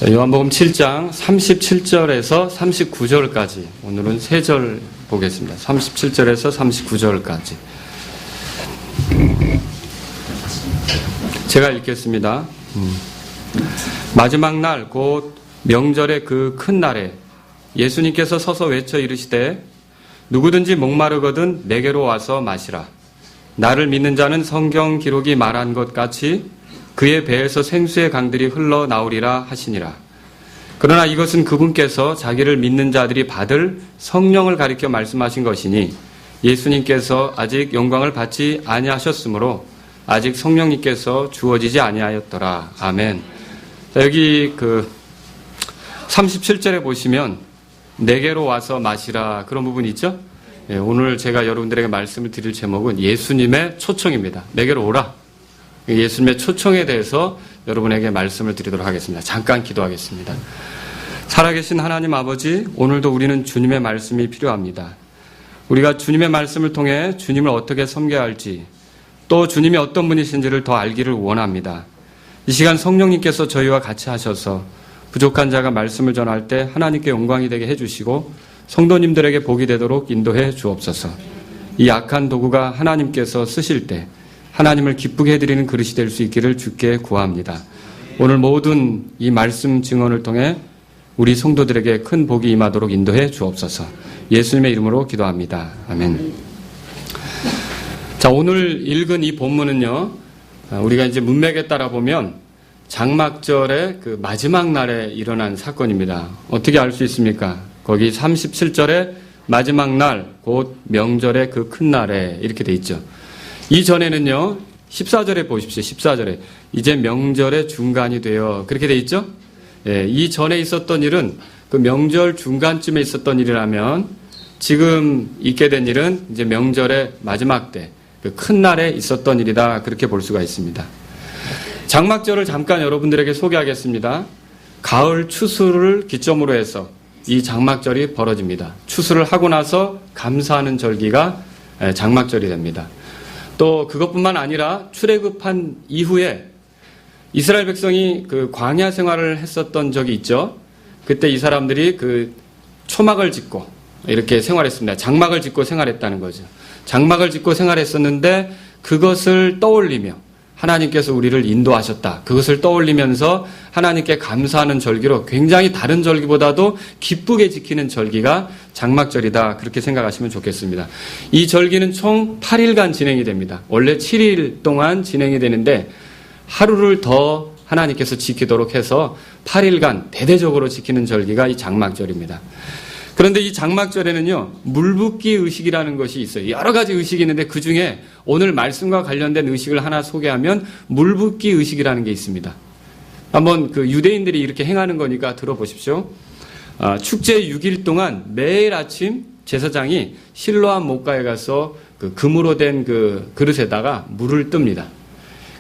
자, 요한복음 7장 37절에서 39절까지 오늘은 3절 보겠습니다. 37절에서 39절까지 제가 읽겠습니다. 마지막 날 곧 명절의 그 큰 날에 예수님께서 서서 외쳐 이르시되 누구든지 목마르거든 내게로 와서 마시라. 나를 믿는 자는 성경 기록이 말한 것 같이 그의 배에서 생수의 강들이 흘러나오리라 하시니라. 그러나 이것은 그분께서 자기를 믿는 자들이 받을 성령을 가리켜 말씀하신 것이니 예수님께서 아직 영광을 받지 아니하셨으므로 아직 성령님께서 주어지지 아니하였더라. 아멘. 자, 여기 37절에 보시면 내게로 와서 마시라 그런 부분이 있죠. 예, 오늘 제가 여러분들에게 말씀을 드릴 제목은 예수님의 초청입니다. 내게로 오라. 예수님의 초청에 대해서 여러분에게 말씀을 드리도록 하겠습니다. 잠깐 기도하겠습니다. 살아계신 하나님 아버지, 오늘도 우리는 주님의 말씀이 필요합니다. 우리가 주님의 말씀을 통해 주님을 어떻게 섬겨야 할지, 또 주님이 어떤 분이신지를 더 알기를 원합니다. 이 시간 성령님께서 저희와 같이 하셔서 부족한 자가 말씀을 전할 때 하나님께 영광이 되게 해주시고 성도님들에게 복이 되도록 인도해 주옵소서. 이 약한 도구가 하나님께서 쓰실 때 하나님을 기쁘게 해드리는 그릇이 될 수 있기를 주께 구합니다. 오늘 모든 이 말씀 증언을 통해 우리 성도들에게 큰 복이 임하도록 인도해 주옵소서. 예수님의 이름으로 기도합니다. 아멘. 자, 오늘 읽은 이 본문은요, 우리가 이제 문맥에 따라 보면 장막절의 그 마지막 날에 일어난 사건입니다. 어떻게 알 수 있습니까? 거기 37절에 마지막 날, 곧 명절의 그 큰 날에 이렇게 돼 있죠. 이전에는요, 14절에 보십시오. 14절에. 이제 명절의 중간이 되어. 그렇게 돼 있죠? 예, 이 전에 있었던 일은 그 명절 중간쯤에 있었던 일이라면 지금 있게 된 일은 이제 명절의 마지막 때, 그 큰 날에 있었던 일이다. 그렇게 볼 수가 있습니다. 장막절을 잠깐 여러분들에게 소개하겠습니다. 가을 추수를 기점으로 해서 이 장막절이 벌어집니다. 추수를 하고 나서 감사하는 절기가 장막절이 됩니다. 또 그것뿐만 아니라 출애굽한 이후에 이스라엘 백성이 그 광야 생활을 했었던 적이 있죠. 그때 이 사람들이 그 초막을 짓고 이렇게 생활했습니다. 장막을 짓고 생활했다는 거죠. 장막을 짓고 생활했었는데 그것을 떠올리며 하나님께서 우리를 인도하셨다. 그것을 떠올리면서 하나님께 감사하는 절기로 굉장히 다른 절기보다도 기쁘게 지키는 절기가 장막절이다. 그렇게 생각하시면 좋겠습니다. 이 절기는 총 8일간 진행이 됩니다. 원래 7일 동안 진행이 되는데 하루를 더 하나님께서 지키도록 해서 8일간 대대적으로 지키는 절기가 이 장막절입니다. 그런데 이 장막절에는요, 물붓기 의식이라는 것이 있어요. 여러 가지 의식이 있는데 그 중에 오늘 말씀과 관련된 의식을 하나 소개하면 물붓기 의식이라는 게 있습니다. 한번 그 유대인들이 이렇게 행하는 거니까 들어보십시오. 축제 6일 동안 매일 아침 제사장이 실로암 목가에 가서 그 금으로 된 그 그릇에다가 물을 뜹니다.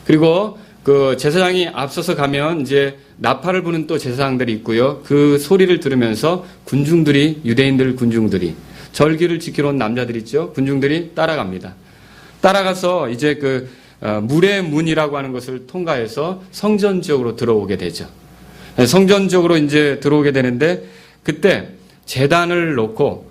그리고 그 제사장이 앞서서 가면 이제 나팔을 부는 또 제사장들이 있고요. 그 소리를 들으면서 군중들이, 유대인들 군중들이, 절기를 지키러 온 남자들 있죠. 군중들이 따라갑니다. 따라가서 이제 그 물의 문이라고 하는 것을 통과해서 성전 지역으로 들어오게 되죠. 성전 지역으로 이제 들어오게 되는데 그때 제단을 놓고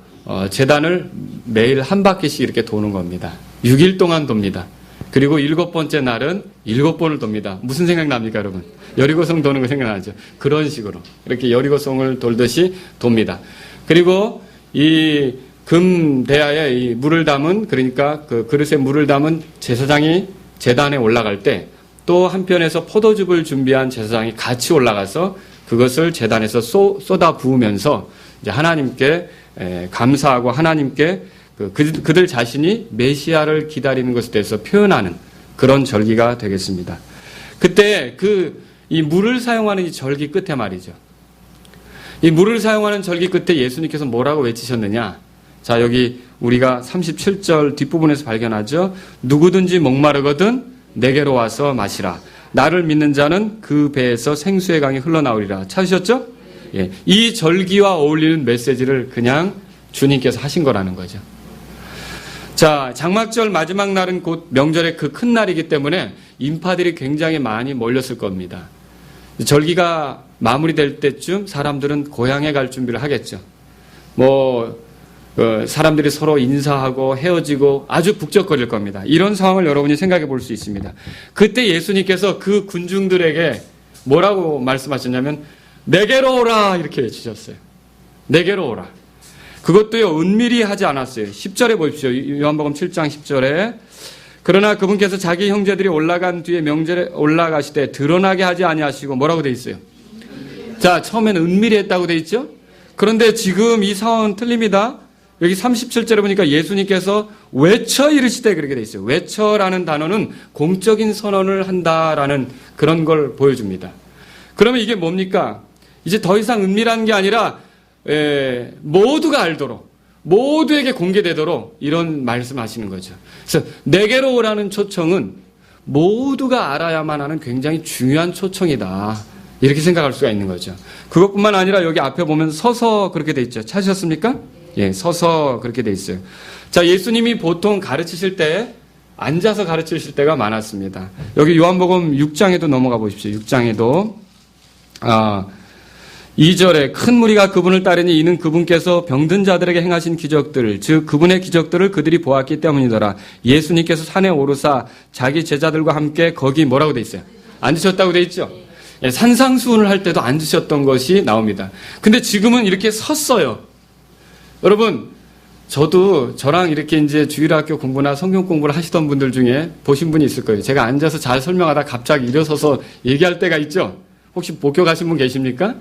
제단을 매일 한 바퀴씩 이렇게 도는 겁니다. 6일 동안 돕니다. 그리고 7번째 날은 7번을 돕니다. 무슨 생각납니까, 여러분? 여리고성 도는 거 생각나죠? 그런 식으로. 이렇게 여리고성을 돌듯이 돕니다. 그리고 이 금대야에 이 물을 담은, 그러니까 그 그릇에 물을 담은 제사장이 제단에 올라갈 때 또 한편에서 포도즙을 준비한 제사장이 같이 올라가서 그것을 제단에서 쏟아 부으면서 이제 하나님께 감사하고 하나님께 그들 자신이 메시아를 기다리는 것에 대해서 표현하는 그런 절기가 되겠습니다. 그때 이 물을 사용하는 이 절기 끝에 말이죠. 이 물을 사용하는 절기 끝에 예수님께서 뭐라고 외치셨느냐? 자, 여기 우리가 37절 뒷부분에서 발견하죠. 누구든지 목마르거든 내게로 와서 마시라. 나를 믿는 자는 그 배에서 생수의 강이 흘러나오리라. 찾으셨죠? 예. 이 절기와 어울리는 메시지를 그냥 주님께서 하신 거라는 거죠. 자, 장막절 마지막 날은 곧 명절의 그 큰 날이기 때문에 인파들이 굉장히 많이 몰렸을 겁니다. 절기가 마무리될 때쯤 사람들은 고향에 갈 준비를 하겠죠. 사람들이 서로 인사하고 헤어지고 아주 북적거릴 겁니다. 이런 상황을 여러분이 생각해 볼 수 있습니다. 그때 예수님께서 그 군중들에게 뭐라고 말씀하셨냐면 내게로 오라 이렇게 외치셨어요. 내게로 오라. 그것도요 은밀히 하지 않았어요. 10절에 보십시오. 요한복음 7장 10절에 그러나 그분께서 자기 형제들이 올라간 뒤에 명절에 올라가시되 드러나게 하지 아니하시고 뭐라고 돼 있어요? 자, 처음에는 은밀히 했다고 돼 있죠? 그런데 지금 이 상황은 틀립니다. 여기 37절에 보니까 예수님께서 외쳐 이르시되 그렇게 돼 있어요. 외쳐라는 단어는 공적인 선언을 한다라는 그런 걸 보여줍니다. 그러면 이게 뭡니까? 이제 더 이상 은밀한 게 아니라 모두가 알도록 모두에게 공개되도록 이런 말씀하시는 거죠. 그래서 내게로 오라는 초청은 모두가 알아야만 하는 굉장히 중요한 초청이다. 이렇게 생각할 수가 있는 거죠. 그것뿐만 아니라 여기 앞에 보면 서서 그렇게 돼 있죠. 찾으셨습니까? 예, 서서 그렇게 돼 있어요. 자, 예수님이 보통 가르치실 때 앉아서 가르치실 때가 많았습니다. 여기 요한복음 6장에도 넘어가 보십시오. 6장에도 2절에 큰 무리가 그분을 따르니 이는 그분께서 병든 자들에게 행하신 기적들 즉 그분의 기적들을 그들이 보았기 때문이더라. 예수님께서 산에 오르사 자기 제자들과 함께 거기 뭐라고 돼 있어요? 앉으셨다고 돼 있죠. 예, 산상수훈을 할 때도 앉으셨던 것이 나옵니다. 근데 지금은 이렇게 섰어요. 여러분, 저랑 이렇게 이제 주일학교 공부나 성경 공부를 하시던 분들 중에 보신 분이 있을 거예요. 제가 앉아서 잘 설명하다 갑자기 일어서서 얘기할 때가 있죠. 혹시 목격하신 분 계십니까?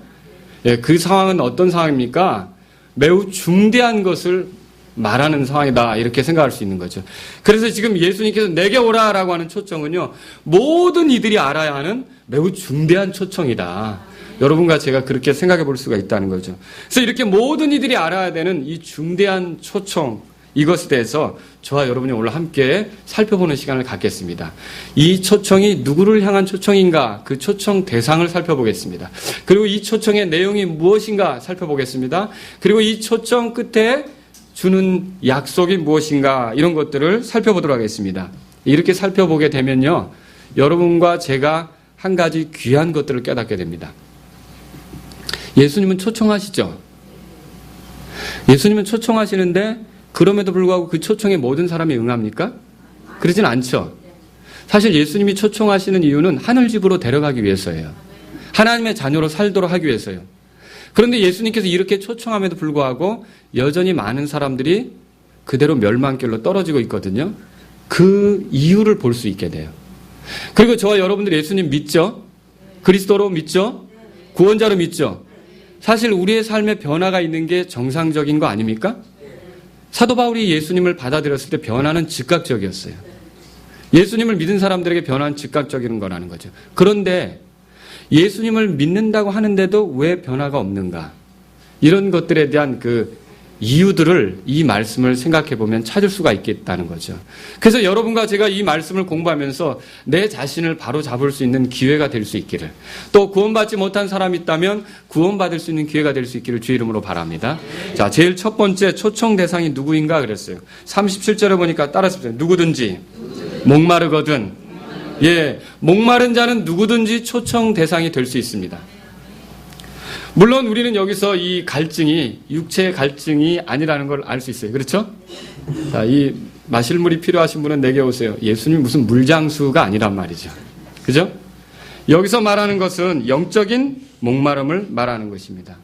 예, 그 상황은 어떤 상황입니까? 매우 중대한 것을 말하는 상황이다. 이렇게 생각할 수 있는 거죠. 그래서 지금 예수님께서 내게 오라라고 하는 초청은요. 모든 이들이 알아야 하는 매우 중대한 초청이다. 여러분과 제가 그렇게 생각해 볼 수가 있다는 거죠. 그래서 이렇게 모든 이들이 알아야 되는 이 중대한 초청, 이것에 대해서 저와 여러분이 오늘 함께 살펴보는 시간을 갖겠습니다. 이 초청이 누구를 향한 초청인가? 그 초청 대상을 살펴보겠습니다. 그리고 이 초청의 내용이 무엇인가 살펴보겠습니다. 그리고 이 초청 끝에 주는 약속이 무엇인가? 이런 것들을 살펴보도록 하겠습니다. 이렇게 살펴보게 되면요. 여러분과 제가 한 가지 귀한 것들을 깨닫게 됩니다. 예수님은 초청하시죠. 예수님은 초청하시는데 그럼에도 불구하고 그 초청에 모든 사람이 응합니까? 그러진 않죠. 사실 예수님이 초청하시는 이유는 하늘집으로 데려가기 위해서예요. 하나님의 자녀로 살도록 하기 위해서요. 그런데 예수님께서 이렇게 초청함에도 불구하고 여전히 많은 사람들이 그대로 멸망길로 떨어지고 있거든요. 그 이유를 볼 수 있게 돼요. 그리고 저와 여러분들 예수님 믿죠? 그리스도로 믿죠? 구원자로 믿죠? 사실 우리의 삶에 변화가 있는 게 정상적인 거 아닙니까? 사도 바울이 예수님을 받아들였을 때 변화는 즉각적이었어요. 예수님을 믿은 사람들에게 변화는 즉각적인 거라는 거죠. 그런데 예수님을 믿는다고 하는데도 왜 변화가 없는가? 이런 것들에 대한 그 이유들을 이 말씀을 생각해 보면 찾을 수가 있겠다는 거죠. 그래서 여러분과 제가 이 말씀을 공부하면서 내 자신을 바로 잡을 수 있는 기회가 될 수 있기를, 또 구원받지 못한 사람이 있다면 구원받을 수 있는 기회가 될 수 있기를 주의 이름으로 바랍니다. 자, 제일 첫 번째 초청 대상이 누구인가 그랬어요. 37절에 보니까 따라서 누구든지 목마르거든. 예, 목마른 자는 누구든지 초청 대상이 될 수 있습니다. 물론 우리는 여기서 이 갈증이 육체의 갈증이 아니라는 걸 알 수 있어요. 그렇죠? 자, 이 마실 물이 필요하신 분은 내게 오세요. 예수님 무슨 물장수가 아니란 말이죠. 그죠? 여기서 말하는 것은 영적인 목마름을 말하는 것입니다.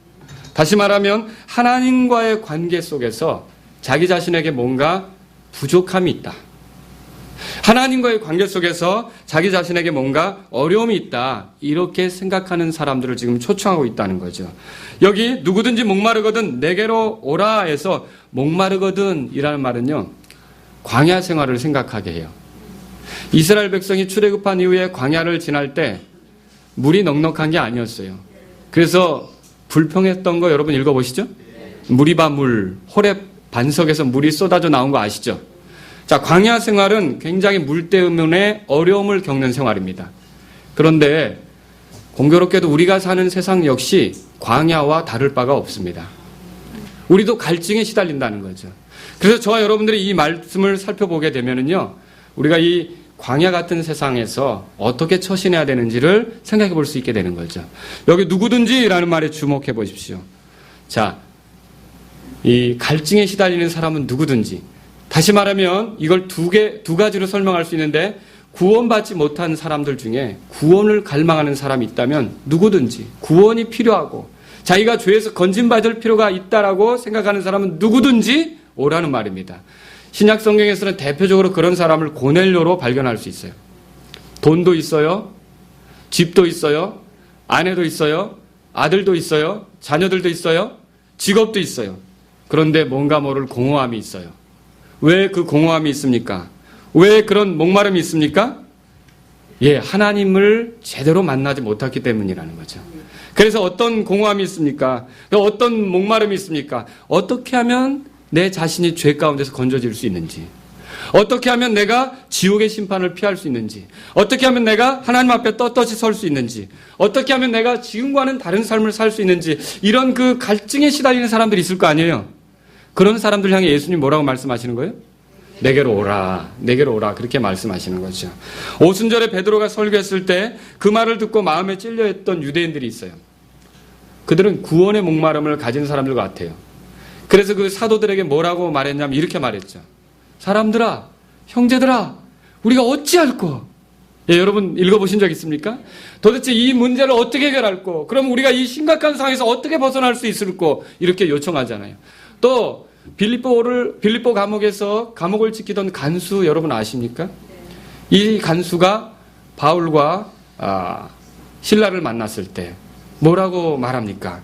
다시 말하면 하나님과의 관계 속에서 자기 자신에게 뭔가 부족함이 있다. 하나님과의 관계 속에서 자기 자신에게 뭔가 어려움이 있다. 이렇게 생각하는 사람들을 지금 초청하고 있다는 거죠. 여기 누구든지 목마르거든 내게로 오라 해서 목마르거든 이라는 말은요. 광야 생활을 생각하게 해요. 이스라엘 백성이 출애굽한 이후에 광야를 지날 때 물이 넉넉한 게 아니었어요. 그래서 불평했던 거 여러분 읽어보시죠. 무리바 물, 호렙 반석에서 물이 쏟아져 나온 거 아시죠? 자, 광야 생활은 굉장히 물 때문에 어려움을 겪는 생활입니다. 그런데 공교롭게도 우리가 사는 세상 역시 광야와 다를 바가 없습니다. 우리도 갈증에 시달린다는 거죠. 그래서 저와 여러분들이 이 말씀을 살펴보게 되면은요, 우리가 이 광야 같은 세상에서 어떻게 처신해야 되는지를 생각해 볼 수 있게 되는 거죠. 여기 누구든지라는 말에 주목해 보십시오. 자, 이 갈증에 시달리는 사람은 누구든지. 다시 말하면 이걸 두 가지로 설명할 수 있는데, 구원받지 못한 사람들 중에 구원을 갈망하는 사람이 있다면 누구든지, 구원이 필요하고 자기가 죄에서 건진받을 필요가 있다라고 생각하는 사람은 누구든지 오라는 말입니다. 신약 성경에서는 대표적으로 그런 사람을 고넬료로 발견할 수 있어요. 돈도 있어요. 집도 있어요. 아내도 있어요. 아들도 있어요. 자녀들도 있어요. 직업도 있어요. 그런데 뭔가 모를 공허함이 있어요. 왜 그 공허함이 있습니까? 왜 그런 목마름이 있습니까? 예, 하나님을 제대로 만나지 못했기 때문이라는 거죠. 그래서 어떤 공허함이 있습니까? 어떤 목마름이 있습니까? 어떻게 하면 내 자신이 죄 가운데서 건져질 수 있는지, 어떻게 하면 내가 지옥의 심판을 피할 수 있는지, 어떻게 하면 내가 하나님 앞에 떳떳이 설 수 있는지, 어떻게 하면 내가 지금과는 다른 삶을 살 수 있는지, 이런 그 갈증에 시달리는 사람들이 있을 거 아니에요. 그런 사람들 향해 예수님 뭐라고 말씀하시는 거예요? 내게로 오라, 내게로 오라, 그렇게 말씀하시는 거죠. 오순절에 베드로가 설교했을 때 그 말을 듣고 마음에 찔려했던 유대인들이 있어요. 그들은 구원의 목마름을 가진 사람들 같아요. 그래서 그 사도들에게 뭐라고 말했냐면 이렇게 말했죠. 사람들아, 형제들아, 우리가 어찌할꼬? 예, 여러분 읽어보신 적 있습니까? 도대체 이 문제를 어떻게 해결할꼬? 그럼 우리가 이 심각한 상황에서 어떻게 벗어날 수 있을꼬? 이렇게 요청하잖아요. 또 빌립보 감옥에서 감옥을 지키던 간수 여러분 아십니까? 이 간수가 바울과 신라를 만났을 때 뭐라고 말합니까?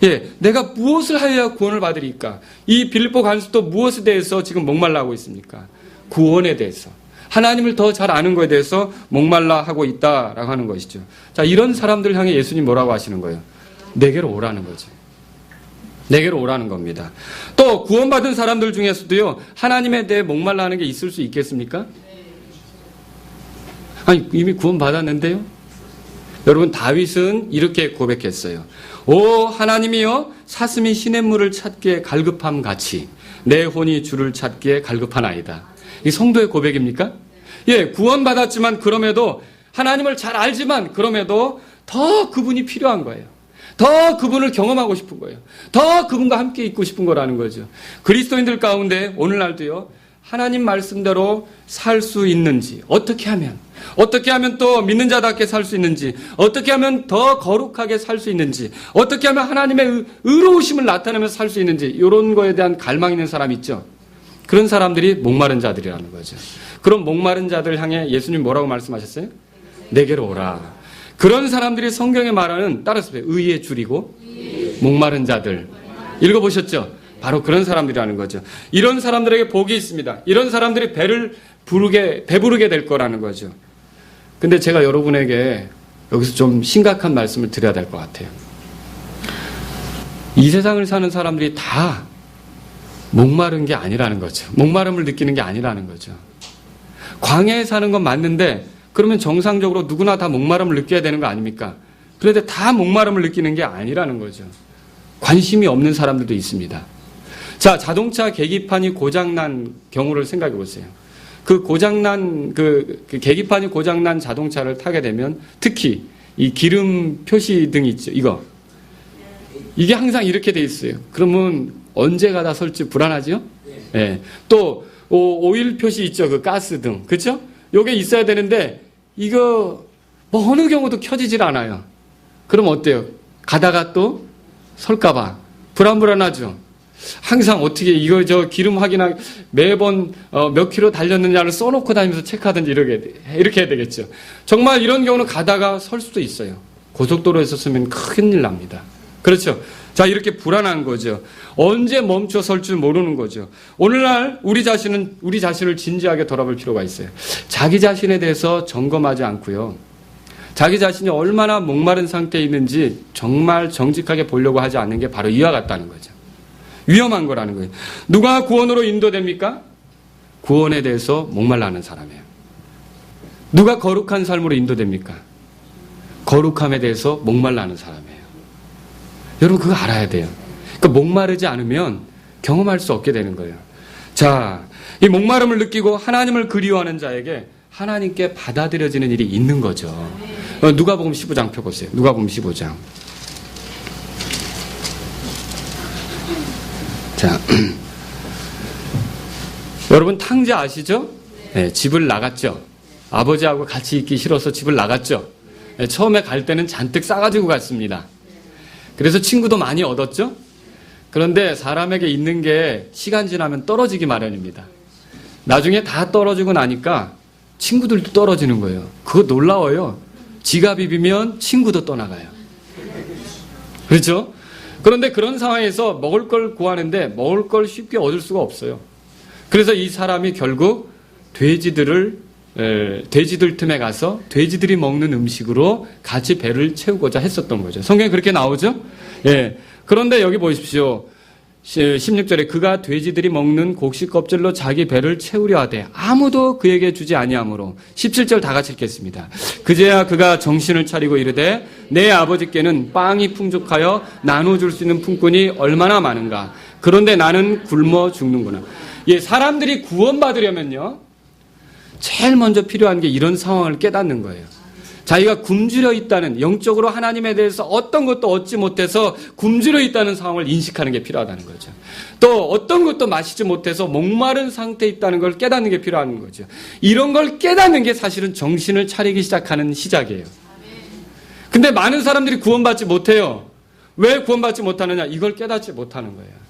예, 내가 무엇을 하여야 구원을 받으리까? 이 빌립보 간수도 무엇에 대해서 지금 목말라 하고 있습니까? 구원에 대해서. 하나님을 더 잘 아는 것에 대해서 목말라 하고 있다라고 하는 것이죠. 자, 이런 사람들 향해 예수님 뭐라고 하시는 거예요? 내게로 오라는 거죠. 내게로 오라는 겁니다. 또 구원받은 사람들 중에서도요, 하나님에 대해 목말라 하는 게 있을 수 있겠습니까? 아니, 이미 구원받았는데요? 여러분, 다윗은 이렇게 고백했어요. 오 하나님이여, 사슴이 시냇물을 찾기에 갈급함 같이 내 혼이 주를 찾기에 갈급하나이다. 이 성도의 고백입니까? 예, 구원받았지만 그럼에도 하나님을 잘 알지만 그럼에도 더 그분이 필요한 거예요. 더 그분을 경험하고 싶은 거예요. 더 그분과 함께 있고 싶은 거라는 거죠. 그리스도인들 가운데 오늘날도요, 하나님 말씀대로 살 수 있는지, 어떻게 하면 또 믿는 자답게 살 수 있는지, 어떻게 하면 더 거룩하게 살 수 있는지, 어떻게 하면 하나님의 의로우심을 나타내면서 살 수 있는지, 이런 거에 대한 갈망 있는 사람 있죠. 그런 사람들이 목마른 자들이라는 거죠. 그럼 목마른 자들 향해 예수님 뭐라고 말씀하셨어요? 내게로 오라. 그런 사람들이 성경에 말하는, 따라서 의에 줄이고 목마른 자들. 읽어보셨죠? 바로 그런 사람들이라는 거죠. 이런 사람들에게 복이 있습니다. 이런 사람들이 배부르게 될 거라는 거죠. 근데 제가 여러분에게 여기서 좀 심각한 말씀을 드려야 될 것 같아요. 이 세상을 사는 사람들이 다 목마른 게 아니라는 거죠. 목마름을 느끼는 게 아니라는 거죠. 광야에 사는 건 맞는데, 그러면 정상적으로 누구나 다 목마름을 느껴야 되는 거 아닙니까? 그런데 다 목마름을 느끼는 게 아니라는 거죠. 관심이 없는 사람들도 있습니다. 자, 자동차 계기판이 고장난 경우를 생각해 보세요. 그 계기판이 고장난 자동차를 타게 되면 특히 이 기름 표시등이 있죠. 이게 항상 이렇게 돼 있어요. 그러면 언제 가다 설지 불안하죠? 예. 또 오일 표시 있죠. 그 가스등. 그렇죠? 요게 있어야 되는데 이거 뭐 어느 경우도 켜지질 않아요. 그럼 어때요? 가다가 또 설까 봐 불안하죠. 항상 어떻게 기름 확인하기 매번 몇 킬로 달렸느냐를 써놓고 다니면서 체크하든지 이렇게 해야 되겠죠. 정말 이런 경우는 가다가 설 수도 있어요. 고속도로에서 쓰면 큰일 납니다. 그렇죠? 자, 이렇게 불안한 거죠. 언제 멈춰 설 줄 모르는 거죠. 오늘날 우리 자신을 진지하게 돌아볼 필요가 있어요. 자기 자신에 대해서 점검하지 않고요. 자기 자신이 얼마나 목마른 상태에 있는지 정말 정직하게 보려고 하지 않는 게 바로 이와 같다는 거죠. 위험한 거라는 거예요. 누가 구원으로 인도됩니까? 구원에 대해서 목말라 하는 사람이에요. 누가 거룩한 삶으로 인도됩니까? 거룩함에 대해서 목말라 하는 사람이에요. 여러분 그거 알아야 돼요. 그러니까 목마르지 않으면 경험할 수 없게 되는 거예요. 자, 이 목마름을 느끼고 하나님을 그리워하는 자에게 하나님께 받아들여지는 일이 있는 거죠. 누가복음 15장 펴보세요. 누가복음 15장. 자, 여러분 탕자 아시죠? 네, 집을 나갔죠. 아버지하고 같이 있기 싫어서 집을 나갔죠. 네, 처음에 갈 때는 잔뜩 싸가지고 갔습니다. 그래서 친구도 많이 얻었죠. 그런데 사람에게 있는 게 시간 지나면 떨어지기 마련입니다. 나중에 다 떨어지고 나니까 친구들도 떨어지는 거예요. 그거 놀라워요. 지가 비비면 친구도 떠나가요. 그렇죠? 그런데 그런 상황에서 먹을 걸 구하는데 먹을 걸 쉽게 얻을 수가 없어요. 그래서 이 사람이 결국 돼지들 틈에 가서 돼지들이 먹는 음식으로 같이 배를 채우고자 했었던 거죠. 성경에 그렇게 나오죠? 예. 그런데 여기 보십시오. 16절에 그가 돼지들이 먹는 곡식 껍질로 자기 배를 채우려 하되 아무도 그에게 주지 아니하므로 17절 다 같이 읽겠습니다. 그제야 그가 정신을 차리고 이르되 내 아버지께는 빵이 풍족하여 나눠줄 수 있는 품꾼이 얼마나 많은가. 그런데 나는 굶어 죽는구나. 예, 사람들이 구원받으려면요. 제일 먼저 필요한 게 이런 상황을 깨닫는 거예요. 자기가 굶주려 있다는, 영적으로 하나님에 대해서 어떤 것도 얻지 못해서 굶주려 있다는 상황을 인식하는 게 필요하다는 거죠. 또 어떤 것도 마시지 못해서 목마른 상태에 있다는 걸 깨닫는 게 필요한 거죠. 이런 걸 깨닫는 게 사실은 정신을 차리기 시작하는 시작이에요. 근데 많은 사람들이 구원받지 못해요. 왜 구원받지 못하느냐? 이걸 깨닫지 못하는 거예요.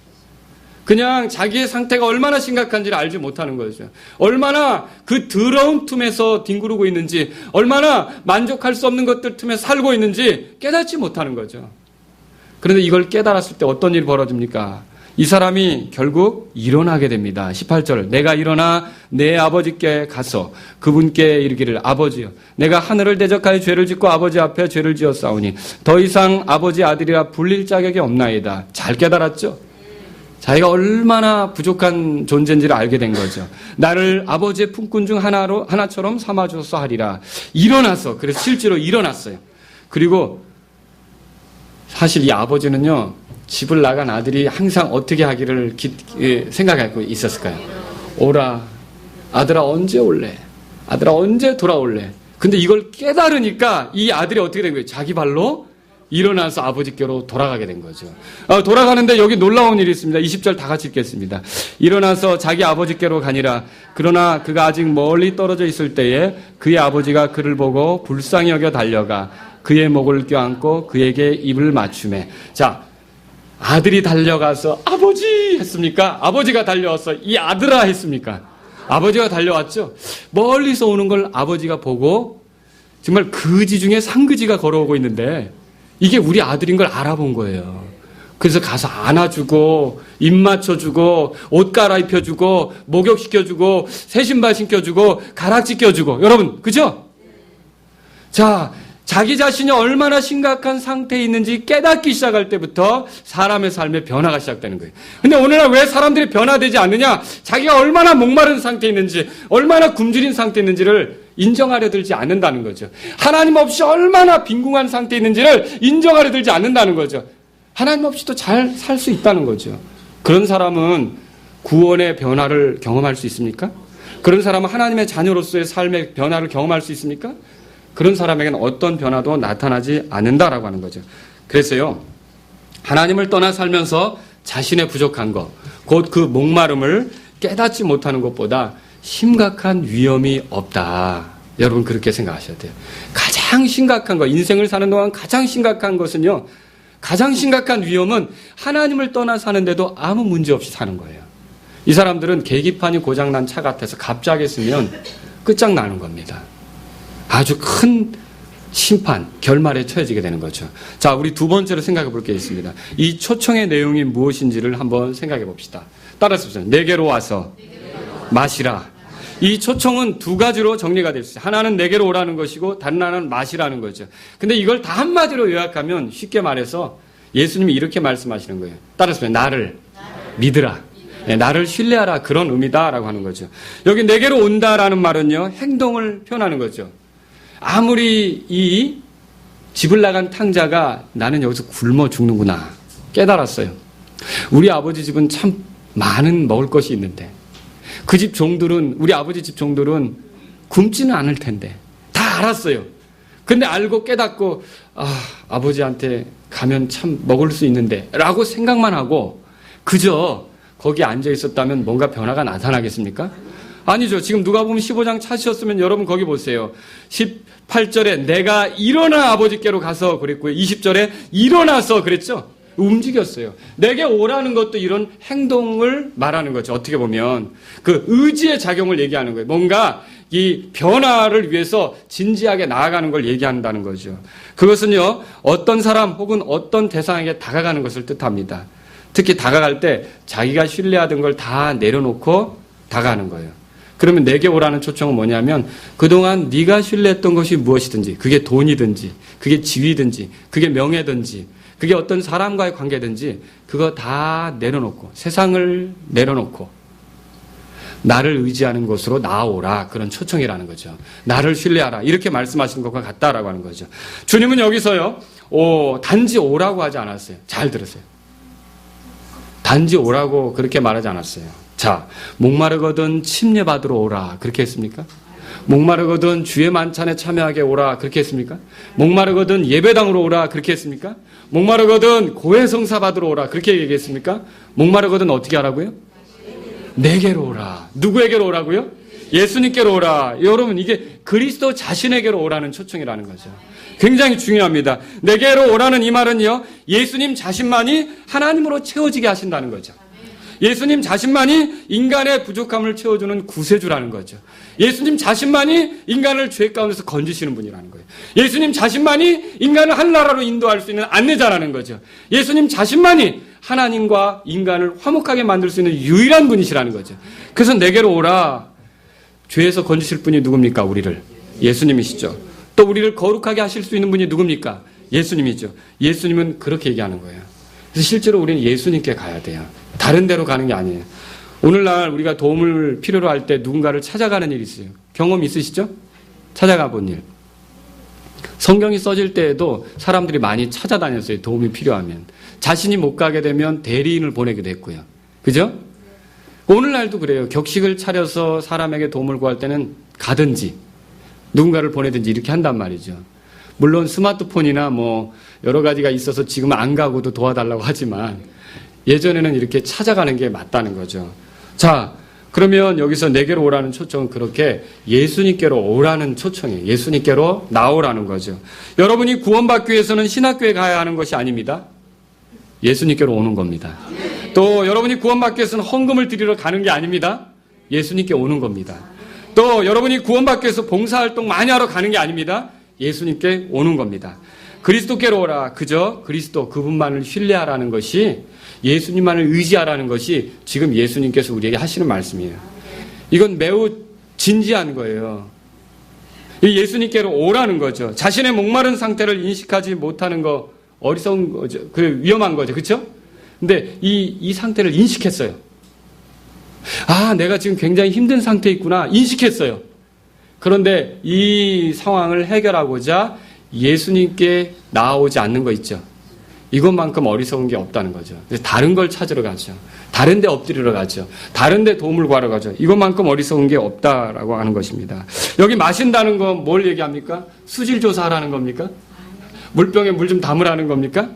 그냥 자기의 상태가 얼마나 심각한지를 알지 못하는 거죠. 얼마나 그 더러운 틈에서 뒹구르고 있는지, 얼마나 만족할 수 없는 것들 틈에 살고 있는지 깨닫지 못하는 거죠. 그런데 이걸 깨달았을 때 어떤 일이 벌어집니까? 이 사람이 결국 일어나게 됩니다. 18절. 내가 일어나 내 아버지께 가서 그분께 이르기를 아버지여 내가 하늘을 대적하여 죄를 짓고 아버지 앞에 죄를 지었사오니 더 이상 아버지 아들이라 불릴 자격이 없나이다. 잘 깨달았죠? 자기가 얼마나 부족한 존재인지를 알게 된 거죠. 나를 아버지의 품꾼 중 하나처럼 삼아주소서 하리라. 일어나서, 그래서 실제로 일어났어요. 그리고 사실 이 아버지는요, 집을 나간 아들이 항상 어떻게 하기를 생각하고 있었을까요? 오라, 아들아 언제 올래? 아들아 언제 돌아올래? 근데 이걸 깨달으니까 이 아들이 어떻게 된 거예요? 자기 발로 일어나서 아버지께로 돌아가게 된 거죠. 돌아가는데 여기 놀라운 일이 있습니다. 20절 다 같이 읽겠습니다. 일어나서 자기 아버지께로 가니라. 그러나 그가 아직 멀리 떨어져 있을 때에 그의 아버지가 그를 보고 불쌍히 여겨 달려가 그의 목을 껴안고 그에게 입을 맞추매. 자, 아들이 달려가서 아버지 했습니까? 아버지가 달려와서 이 아들아 했습니까? 아버지가 달려왔죠. 멀리서 오는 걸 아버지가 보고 정말 거지 중에 상거지가 걸어오고 있는데 이게 우리 아들인 걸 알아본 거예요. 그래서 가서 안아주고 입 맞춰주고 옷 갈아입혀주고 목욕시켜주고 새 신발 신겨주고 가락지 껴주고. 여러분 그죠? 자, 자기 자신이 얼마나 심각한 상태에 있는지 깨닫기 시작할 때부터 사람의 삶에 변화가 시작되는 거예요. 근데 오늘날 왜 사람들이 변화되지 않느냐? 자기가 얼마나 목마른 상태에 있는지, 얼마나 굶주린 상태에 있는지를 인정하려 들지 않는다는 거죠. 하나님 없이 얼마나 빈궁한 상태에 있는지를 인정하려 들지 않는다는 거죠. 하나님 없이도 잘 살 수 있다는 거죠. 그런 사람은 구원의 변화를 경험할 수 있습니까? 그런 사람은 하나님의 자녀로서의 삶의 변화를 경험할 수 있습니까? 그런 사람에게는 어떤 변화도 나타나지 않는다라고 하는 거죠. 그래서요, 하나님을 떠나 살면서 자신의 부족한 것, 곧 그 목마름을 깨닫지 못하는 것보다 심각한 위험이 없다. 여러분 그렇게 생각하셔야 돼요. 가장 심각한 것, 인생을 사는 동안 가장 심각한 것은요, 가장 심각한 위험은 하나님을 떠나 사는데도 아무 문제 없이 사는 거예요. 이 사람들은 계기판이 고장난 차 같아서 갑자기 쓰면 끝장나는 겁니다. 아주 큰 심판, 결말에 처해지게 되는 거죠. 자, 우리 두 번째로 생각해 볼 게 있습니다. 이 초청의 내용이 무엇인지를 한번 생각해 봅시다. 따라서 내게로 와서 마시라. 이 초청은 두 가지로 정리가 될 수 있어요. 하나는 내게로 오라는 것이고 다른 하나는 마시라는 거죠. 근데 이걸 다 한마디로 요약하면 쉽게 말해서 예수님이 이렇게 말씀하시는 거예요. 따라서 나를 믿으라. 네, 나를 신뢰하라. 그런 의미다라고 하는 거죠. 여기 내게로 온다라는 말은요, 행동을 표현하는 거죠. 아무리 이 집을 나간 탕자가 나는 여기서 굶어 죽는구나 깨달았어요. 우리 아버지 집은 참 많은 먹을 것이 있는데 그 집 종들은, 우리 아버지 집 종들은 굶지는 않을 텐데. 다 알았어요. 근데 알고 깨닫고 아버지한테 가면 참 먹을 수 있는데 라고 생각만 하고 그저 거기 앉아 있었다면 뭔가 변화가 나타나겠습니까? 아니죠. 지금 누가복음 15장 찾으셨으면 여러분 거기 보세요. 18절에 내가 일어나 아버지께로 가서 그랬고요. 20절에 일어나서 그랬죠. 움직였어요. 내게 오라는 것도 이런 행동을 말하는 거죠. 어떻게 보면 그 의지의 작용을 얘기하는 거예요. 뭔가 이 변화를 위해서 진지하게 나아가는 걸 얘기한다는 거죠. 그것은요, 어떤 사람 혹은 어떤 대상에게 다가가는 것을 뜻합니다. 특히 다가갈 때 자기가 신뢰하던 걸 다 내려놓고 다가가는 거예요. 그러면 내게 오라는 초청은 뭐냐면 그동안 네가 신뢰했던 것이 무엇이든지 그게 돈이든지 그게 지위든지 그게 명예든지 그게 어떤 사람과의 관계든지 그거 다 내려놓고 세상을 내려놓고 나를 의지하는 곳으로 나아오라. 그런 초청이라는 거죠. 나를 신뢰하라. 이렇게 말씀하시는 것과 같다라고 하는 거죠. 주님은 여기서요. 단지 오라고 하지 않았어요. 잘 들으세요. 단지 오라고 그렇게 말하지 않았어요. 자, 목마르거든 침례받으러 오라. 그렇게 했습니까? 목마르거든 주의 만찬에 참여하게 오라. 그렇게 했습니까? 목마르거든 예배당으로 오라. 그렇게 했습니까? 목마르거든 고해성사 받으러 오라. 그렇게 얘기했습니까? 목마르거든 어떻게 하라고요? 내게로 오라. 누구에게로 오라고요? 예수님께로 오라. 여러분, 이게 그리스도 자신에게로 오라는 초청이라는 거죠. 굉장히 중요합니다. 내게로 오라는 이 말은요, 예수님 자신만이 하나님으로 채워지게 하신다는 거죠. 예수님 자신만이 인간의 부족함을 채워주는 구세주라는 거죠. 예수님 자신만이 인간을 죄 가운데서 건지시는 분이라는 거예요. 예수님 자신만이 인간을 하늘나라로 인도할 수 있는 안내자라는 거죠. 예수님 자신만이 하나님과 인간을 화목하게 만들 수 있는 유일한 분이시라는 거죠. 그래서 내게로 오라. 죄에서 건지실 분이 누굽니까? 우리를. 예수님이시죠. 또 우리를 거룩하게 하실 수 있는 분이 누굽니까? 예수님이죠. 예수님은 그렇게 얘기하는 거예요. 그래서 실제로 우리는 예수님께 가야 돼요. 다른 데로 가는 게 아니에요. 오늘날 우리가 도움을 필요로 할 때 누군가를 찾아가는 일이 있어요. 경험 있으시죠? 찾아가 본 일. 성경이 써질 때에도 사람들이 많이 찾아다녔어요. 도움이 필요하면. 자신이 못 가게 되면 대리인을 보내기도 했고요. 그죠? 오늘날도 그래요. 격식을 차려서 사람에게 도움을 구할 때는 가든지 누군가를 보내든지 이렇게 한단 말이죠. 물론 스마트폰이나 뭐 여러 가지가 있어서 지금은 안 가고도 도와달라고 하지만 예전에는 이렇게 찾아가는 게 맞다는 거죠. 자, 그러면 여기서 내게로 오라는 초청은 그렇게 예수님께로 오라는 초청이에요. 예수님께로 나오라는 거죠. 여러분이 구원받기 위해서는 신학교에 가야 하는 것이 아닙니다. 예수님께로 오는 겁니다. 또 여러분이 구원받기 위해서는 헌금을 드리러 가는 게 아닙니다. 예수님께 오는 겁니다. 또 여러분이 구원받기 위해서 봉사활동 많이 하러 가는 게 아닙니다. 예수님께 오는 겁니다. 그리스도께로 오라. 그저 그리스도 그분만을 신뢰하라는 것이 예수님만을 의지하라는 것이 지금 예수님께서 우리에게 하시는 말씀이에요. 이건 매우 진지한 거예요. 예수님께로 오라는 거죠. 자신의 목마른 상태를 인식하지 못하는 거 어리석은 거죠. 그 위험한 거죠. 그렇죠? 근데 이 상태를 인식했어요. 아, 내가 지금 굉장히 힘든 상태에 있구나. 인식했어요. 그런데 이 상황을 해결하고자 예수님께 나아오지 않는 거 있죠. 이것만큼 어리석은 게 없다는 거죠. 다른 걸 찾으러 가죠. 다른 데 엎드리러 가죠. 다른 데 도움을 구하러 가죠. 이것만큼 어리석은 게 없다라고 하는 것입니다. 여기 마신다는 건 뭘 얘기합니까? 수질 조사하라는 겁니까? 물병에 물 좀 담으라는 겁니까?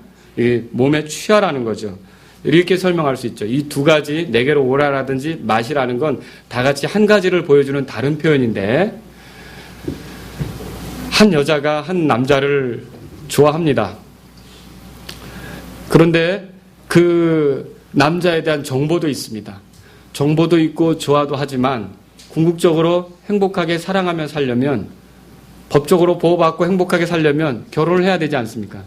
몸에 취하라는 거죠. 이렇게 설명할 수 있죠. 이 두 가지, 내게로 오라라든지 마시라는 건 다 같이 한 가지를 보여주는 다른 표현인데, 한 여자가 한 남자를 좋아합니다. 그런데 그 남자에 대한 정보도 있습니다. 정보도 있고 좋아도 하지만 궁극적으로 행복하게 사랑하며 살려면, 법적으로 보호받고 행복하게 살려면 결혼을 해야 되지 않습니까?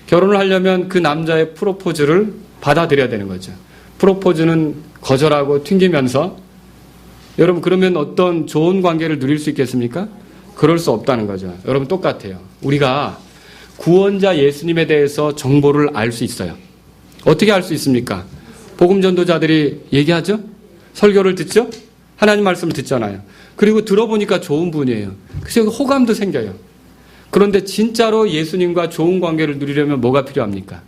결혼을 하려면 그 남자의 프로포즈를 받아들여야 되는 거죠. 프로포즈는 거절하고 튕기면서, 여러분 그러면 어떤 좋은 관계를 누릴 수 있겠습니까? 그럴 수 없다는 거죠. 여러분 똑같아요. 우리가 구원자 예수님에 대해서 정보를 알 수 있어요. 어떻게 알 수 있습니까? 복음 전도자들이 얘기하죠? 설교를 듣죠? 하나님 말씀을 듣잖아요. 그리고 들어보니까 좋은 분이에요. 그래서 호감도 생겨요. 그런데 진짜로 예수님과 좋은 관계를 누리려면 뭐가 필요합니까?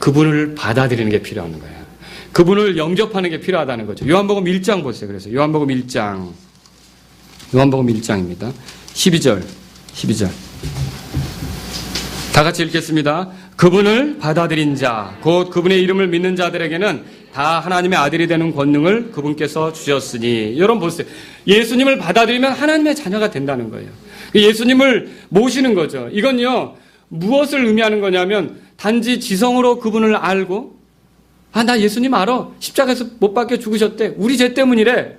그분을 받아들이는 게 필요한 거예요. 그분을 영접하는 게 필요하다는 거죠. 요한복음 1장 보세요. 그래서 요한복음 1장 요한복음 1장입니다. 12절. 다 같이 읽겠습니다. 그분을 받아들인 자, 곧 그분의 이름을 믿는 자들에게는 다 하나님의 아들이 되는 권능을 그분께서 주셨으니. 여러분 보세요. 예수님을 받아들이면 하나님의 자녀가 된다는 거예요. 예수님을 모시는 거죠. 이건요, 무엇을 의미하는 거냐면 단지 지성으로 그분을 알고, 나 예수님 알아. 십자가에서 못 박혀 죽으셨대. 우리 죄 때문이래.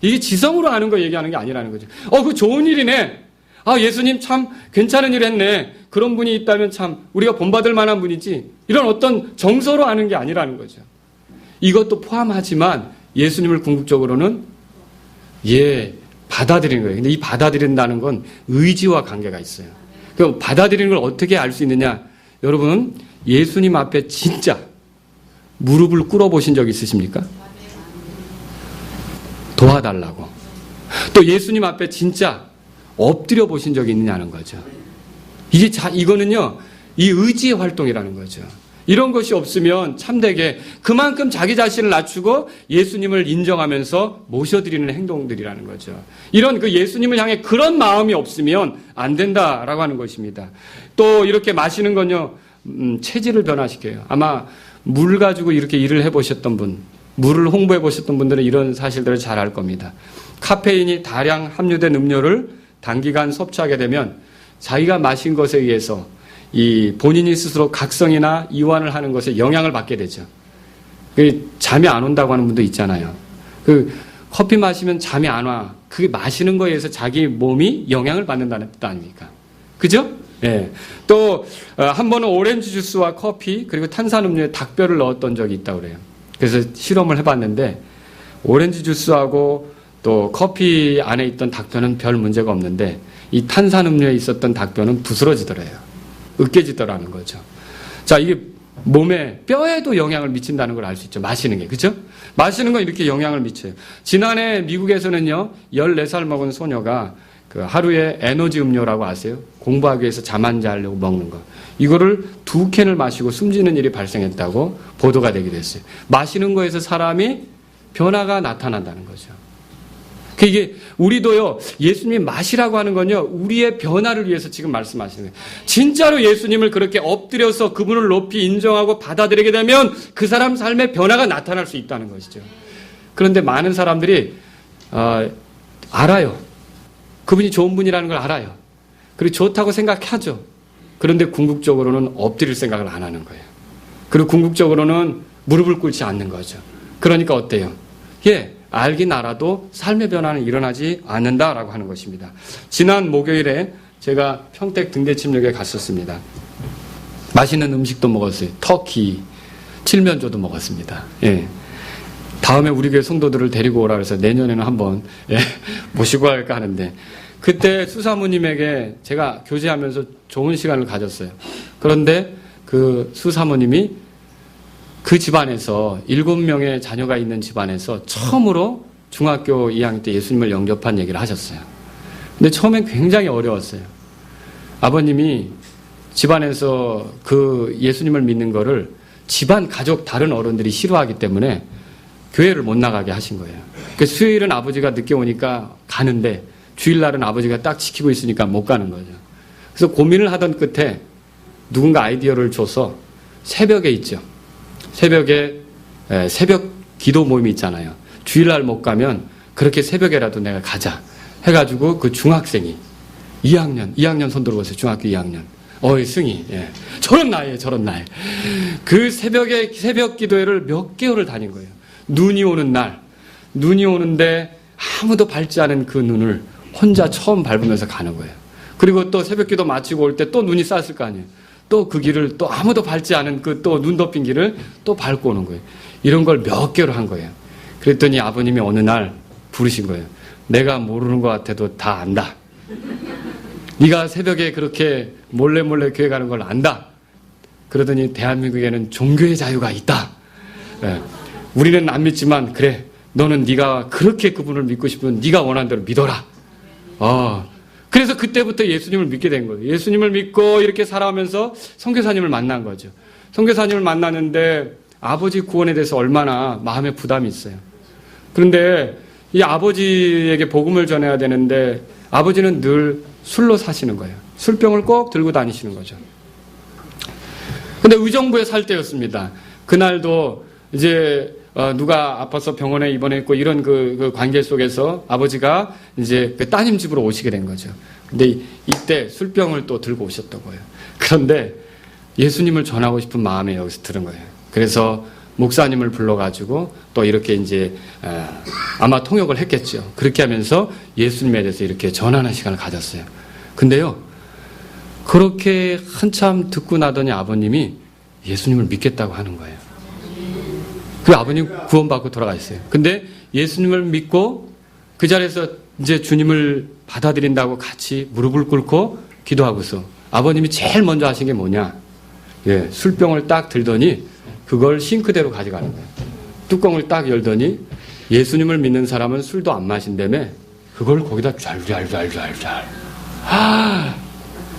이게 지성으로 아는 거 얘기하는 게 아니라는 거죠. 그거 좋은 일이네. 예수님 참 괜찮은 일 했네. 그런 분이 있다면 참 우리가 본받을 만한 분이지. 이런 어떤 정서로 아는 게 아니라는 거죠. 이것도 포함하지만 예수님을 궁극적으로는 받아들이는 거예요. 근데 이 받아들인다는 건 의지와 관계가 있어요. 그럼 받아들이는 걸 어떻게 알 수 있느냐? 여러분, 예수님 앞에 진짜 무릎을 꿇어보신 적 있으십니까? 도와달라고. 또 예수님 앞에 진짜 엎드려 보신 적이 있느냐는 거죠. 이거는요, 이 의지의 활동이라는 거죠. 이런 것이 없으면 참되게 그만큼 자기 자신을 낮추고 예수님을 인정하면서 모셔드리는 행동들이라는 거죠. 이런 그 예수님을 향해 그런 마음이 없으면 안 된다라고 하는 것입니다. 또 이렇게 마시는 건요, 체질을 변화시켜요. 아마 물 가지고 이렇게 일을 해보셨던 분, 물을 홍보해 보셨던 분들은 이런 사실들을 잘 알 겁니다. 카페인이 다량 함유된 음료를 단기간 섭취하게 되면 자기가 마신 것에 의해서 이 본인이 스스로 각성이나 이완을 하는 것에 영향을 받게 되죠. 잠이 안 온다고 하는 분도 있잖아요. 커피 마시면 잠이 안 와. 그게 마시는 거에 의해서 자기 몸이 영향을 받는다는 뜻 아닙니까? 그죠? 예. 또 한 번은 오렌지 주스와 커피 그리고 탄산음료에 닭뼈를 넣었던 적이 있다고 그래요. 그래서 실험을 해봤는데 오렌지 주스하고 또 커피 안에 있던 닭뼈는 별 문제가 없는데 이 탄산음료에 있었던 닭뼈는 부스러지더래요. 으깨지더라는 거죠. 자, 이게 몸에 뼈에도 영향을 미친다는 걸 알 수 있죠. 마시는 게. 그죠? 마시는 건 이렇게 영향을 미쳐요. 지난해 미국에서는요, 14살 먹은 소녀가 그 하루에 에너지 음료라고 아세요? 공부하기 위해서 잠 안 자려고 먹는 거. 이거를 2캔을 마시고 숨지는 일이 발생했다고 보도가 되기도 했어요. 마시는 거에서 사람이 변화가 나타난다는 거죠. 이게 우리도요, 예수님이 마시라고 하는 건요, 우리의 변화를 위해서 지금 말씀하시는 거예요. 진짜로 예수님을 그렇게 엎드려서 그분을 높이 인정하고 받아들이게 되면 그 사람 삶의 변화가 나타날 수 있다는 것이죠. 그런데 많은 사람들이 알아요. 그분이 좋은 분이라는 걸 알아요. 그리고 좋다고 생각하죠. 그런데 궁극적으로는 엎드릴 생각을 안 하는 거예요. 그리고 궁극적으로는 무릎을 꿇지 않는 거죠. 그러니까 어때요? 알긴 알아도 삶의 변화는 일어나지 않는다라고 하는 것입니다. 지난 목요일에 제가 평택 등대침역에 갔었습니다. 맛있는 음식도 먹었어요. 터키, 칠면조도 먹었습니다. 다음에 우리 교회 성도들을 데리고 오라 그래서 내년에는 한번 모시고 갈까 하는데 그때 수사모님에게 제가 교제하면서 좋은 시간을 가졌어요. 그런데 그 수사모님이 그 집안에서 7명의 자녀가 있는 집안에서 처음으로 중학교 2학년 때 예수님을 영접한 얘기를 하셨어요. 근데 처음엔 굉장히 어려웠어요. 아버님이 집안에서 그 예수님을 믿는 거를 집안 가족 다른 어른들이 싫어하기 때문에 교회를 못 나가게 하신 거예요. 그래서 수요일은 아버지가 늦게 오니까 가는데 주일날은 아버지가 딱 지키고 있으니까 못 가는 거죠. 그래서 고민을 하던 끝에 누군가 아이디어를 줘서 새벽에 있죠. 새벽에 새벽 기도 모임이 있잖아요. 주일날 못 가면 그렇게 새벽에라도 내가 가자 해가지고 그 중학생이 2학년 손 들어보세요. 중학교 2학년. 승희. 저런 나이에. 그 새벽 기도회를 몇 개월을 다닌 거예요. 눈이 오는데 아무도 밟지 않은 그 눈을 혼자 처음 밟으면서 가는 거예요. 그리고 또 새벽 기도 마치고 올 때 또 눈이 쌌을 거 아니에요. 또 그 길을 또 아무도 밟지 않은 그 또 눈 덮인 길을 또 밟고 오는 거예요. 이런 걸 몇 개월 한 거예요. 그랬더니 아버님이 어느 날 부르신 거예요. 내가 모르는 것 같아도 다 안다. 네가 새벽에 그렇게 몰래 교회 가는 걸 안다. 그러더니 대한민국에는 종교의 자유가 있다. 우리는 안 믿지만 그래. 너는 네가 그렇게 그분을 믿고 싶으면 네가 원하는 대로 믿어라. 그래서 그때부터 예수님을 믿게 된 거예요. 예수님을 믿고 이렇게 살아가면서 선교사님을 만난 거죠. 선교사님을 만났는데 아버지 구원에 대해서 얼마나 마음에 부담이 있어요. 그런데 이 아버지에게 복음을 전해야 되는데 아버지는 늘 술로 사시는 거예요. 술병을 꼭 들고 다니시는 거죠. 근데 의정부에 살 때였습니다. 그날도 이제 누가 아파서 병원에 입원했고 이런 그 관계 속에서 아버지가 이제 그 따님 집으로 오시게 된 거죠. 근데 이때 술병을 또 들고 오셨던 거예요. 그런데 예수님을 전하고 싶은 마음에 여기서 들은 거예요. 그래서 목사님을 불러가지고 또 이렇게 이제 아마 통역을 했겠죠. 그렇게 하면서 예수님에 대해서 이렇게 전하는 시간을 가졌어요. 근데요, 그렇게 한참 듣고 나더니 아버님이 예수님을 믿겠다고 하는 거예요. 그 아버님 구원받고 돌아가셨어요. 근데 예수님을 믿고 그 자리에서 이제 주님을 받아들인다고 같이 무릎을 꿇고 기도하고서 아버님이 제일 먼저 하신 게 뭐냐? 예, 술병을 딱 들더니 그걸 싱크대로 가져가는 거예요. 뚜껑을 딱 열더니 예수님을 믿는 사람은 술도 안 마신다며 그걸 거기다 잘.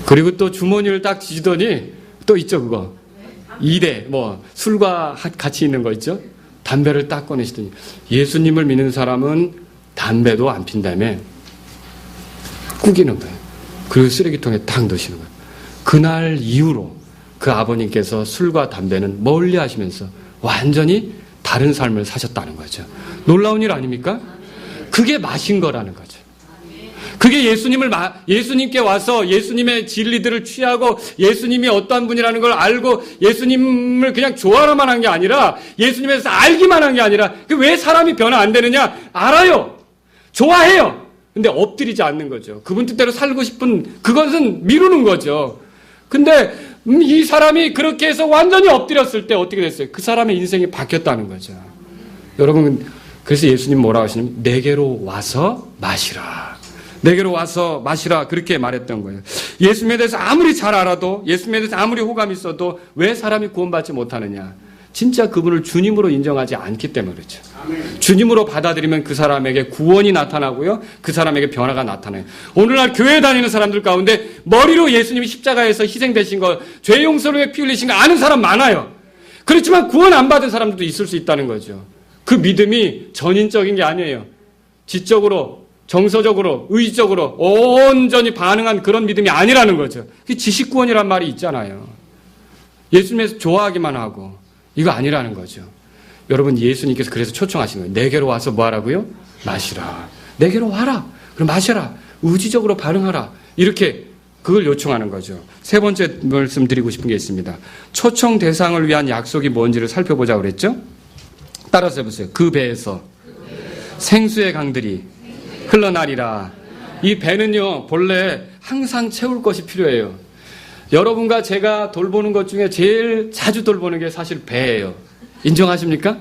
그리고 또 주머니를 딱 뒤지더니 또 있죠, 그거. 2대, 술과 같이 있는 거 있죠? 담배를 딱 꺼내시더니 예수님을 믿는 사람은 담배도 안 핀다며 꾸기는 거예요. 그리고 쓰레기통에 딱 넣으시는 거예요. 그날 이후로 그 아버님께서 술과 담배는 멀리 하시면서 완전히 다른 삶을 사셨다는 거죠. 놀라운 일 아닙니까? 그게 마신 거라는 거죠. 그게 예수님께 와서 예수님의 진리들을 취하고 예수님이 어떠한 분이라는 걸 알고 예수님을 그냥 좋아하만 한 게 아니라 예수님에 대해서 알기만 한 게 아니라 왜 사람이 변화 안 되느냐? 알아요. 좋아해요. 근데 엎드리지 않는 거죠. 그분 뜻대로 살고 싶은 그것은 미루는 거죠. 근데 이 사람이 그렇게 해서 완전히 엎드렸을 때 어떻게 됐어요? 그 사람의 인생이 바뀌었다는 거죠. 여러분, 그래서 예수님 뭐라고 하시냐면 내게로 와서 마시라. 내게로 와서 마시라. 그렇게 말했던 거예요. 예수님에 대해서 아무리 잘 알아도 예수님에 대해서 아무리 호감이 있어도 왜 사람이 구원받지 못하느냐? 진짜 그분을 주님으로 인정하지 않기 때문에 그렇죠. 주님으로 받아들이면 그 사람에게 구원이 나타나고요. 그 사람에게 변화가 나타나요. 오늘날 교회 다니는 사람들 가운데 머리로 예수님이 십자가에서 희생되신 거, 죄 용서를 위해 피 흘리신 거 아는 사람 많아요. 그렇지만 구원 안 받은 사람들도 있을 수 있다는 거죠. 그 믿음이 전인적인 게 아니에요. 지적으로, 정서적으로, 의지적으로 온전히 반응한 그런 믿음이 아니라는 거죠. 그게 지식구원이란 말이 있잖아요. 예수님에서 좋아하기만 하고 이거 아니라는 거죠. 여러분, 예수님께서 그래서 초청하신 거예요. 내게로 와서 뭐 하라고요? 마시라. 내게로 와라. 그럼 마셔라. 의지적으로 반응하라. 이렇게 그걸 요청하는 거죠. 세 번째 말씀드리고 싶은 게 있습니다. 초청 대상을 위한 약속이 뭔지를 살펴보자고 그랬죠? 따라서 해보세요. 그 배에서 생수의 강들이 흘러나리라. 이 배는요, 본래 항상 채울 것이 필요해요. 여러분과 제가 돌보는 것 중에 제일 자주 돌보는 게 사실 배예요. 인정하십니까?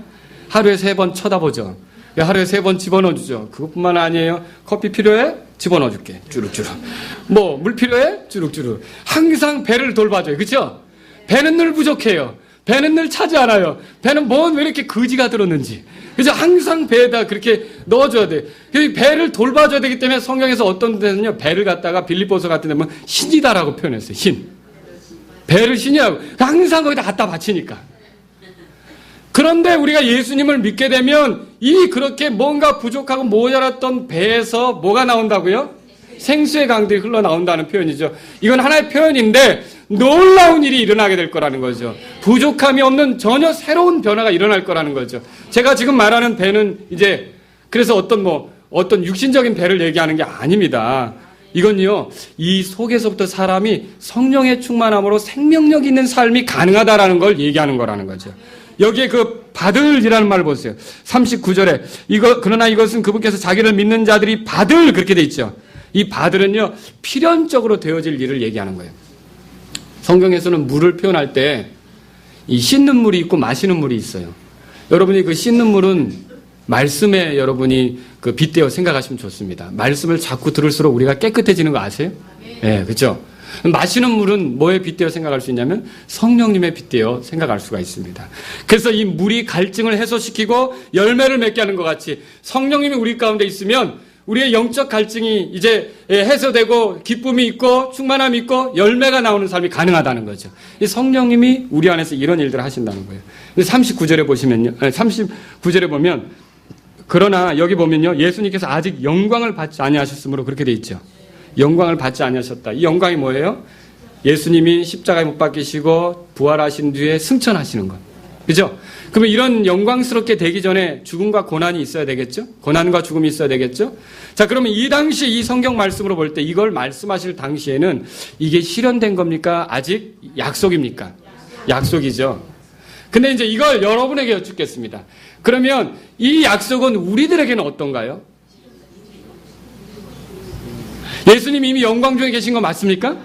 하루에 3번 쳐다보죠. 하루에 3번 집어넣어주죠. 그것뿐만 아니에요. 커피 필요해? 집어넣어줄게. 주룩주룩. 물 필요해? 주룩주룩. 항상 배를 돌봐줘요. 그렇죠? 배는 늘 부족해요. 배는 늘 차지 않아요. 배는 왜 이렇게 거지가 들었는지. 그래서 항상 배에다 그렇게 넣어줘야 돼. 배를 돌봐줘야 되기 때문에 성경에서 어떤 데는요, 배를 갖다가 빌립보서 같은 데 보면 신이다라고 표현했어요. 신. 배를 신이라고. 항상 거기다 갖다 바치니까. 그런데 우리가 예수님을 믿게 되면 이 그렇게 뭔가 부족하고 모자랐던 배에서 뭐가 나온다고요? 생수의 강들이 흘러나온다는 표현이죠. 이건 하나의 표현인데 놀라운 일이 일어나게 될 거라는 거죠. 부족함이 없는 전혀 새로운 변화가 일어날 거라는 거죠. 제가 지금 말하는 배는 이제 그래서 어떤 육신적인 배를 얘기하는 게 아닙니다. 이건요, 이 속에서부터 사람이 성령의 충만함으로 생명력 있는 삶이 가능하다라는 걸 얘기하는 거라는 거죠. 여기에 그 받을이라는 말을 보세요. 39절에 그러나 이것은 그분께서 자기를 믿는 자들이 받을 그렇게 돼 있죠. 이 받을은요, 필연적으로 되어질 일을 얘기하는 거예요. 성경에서는 물을 표현할 때 이 씻는 물이 있고 마시는 물이 있어요. 여러분이 그 씻는 물은 말씀에 여러분이 그 빗대어 생각하시면 좋습니다. 말씀을 자꾸 들을수록 우리가 깨끗해지는 거 아세요? 네, 그렇죠? 마시는 물은 뭐에 빗대어 생각할 수 있냐면 성령님에 빗대어 생각할 수가 있습니다. 그래서 이 물이 갈증을 해소시키고 열매를 맺게 하는 것 같이 성령님이 우리 가운데 있으면 우리의 영적 갈증이 이제 해소되고 기쁨이 있고 충만함이 있고 열매가 나오는 삶이 가능하다는 거죠. 이 성령님이 우리 안에서 이런 일들을 하신다는 거예요. 39절에 보시면요. 39절에 보면 그러나 여기 보면요, 예수님께서 아직 영광을 받지 아니하셨으므로 그렇게 돼 있죠. 영광을 받지 아니하셨다. 이 영광이 뭐예요? 예수님이 십자가에 못 박히시고 부활하신 뒤에 승천하시는 것. 그죠? 그러면 이런 영광스럽게 되기 전에 죽음과 고난이 있어야 되겠죠? 고난과 죽음이 있어야 되겠죠? 자, 그러면 이 당시 이 성경 말씀으로 볼 때 이걸 말씀하실 당시에는 이게 실현된 겁니까? 아직 약속입니까? 약속이죠. 근데 이제 이걸 여러분에게 여쭙겠습니다. 그러면 이 약속은 우리들에게는 어떤가요? 예수님이 이미 영광 중에 계신 거 맞습니까?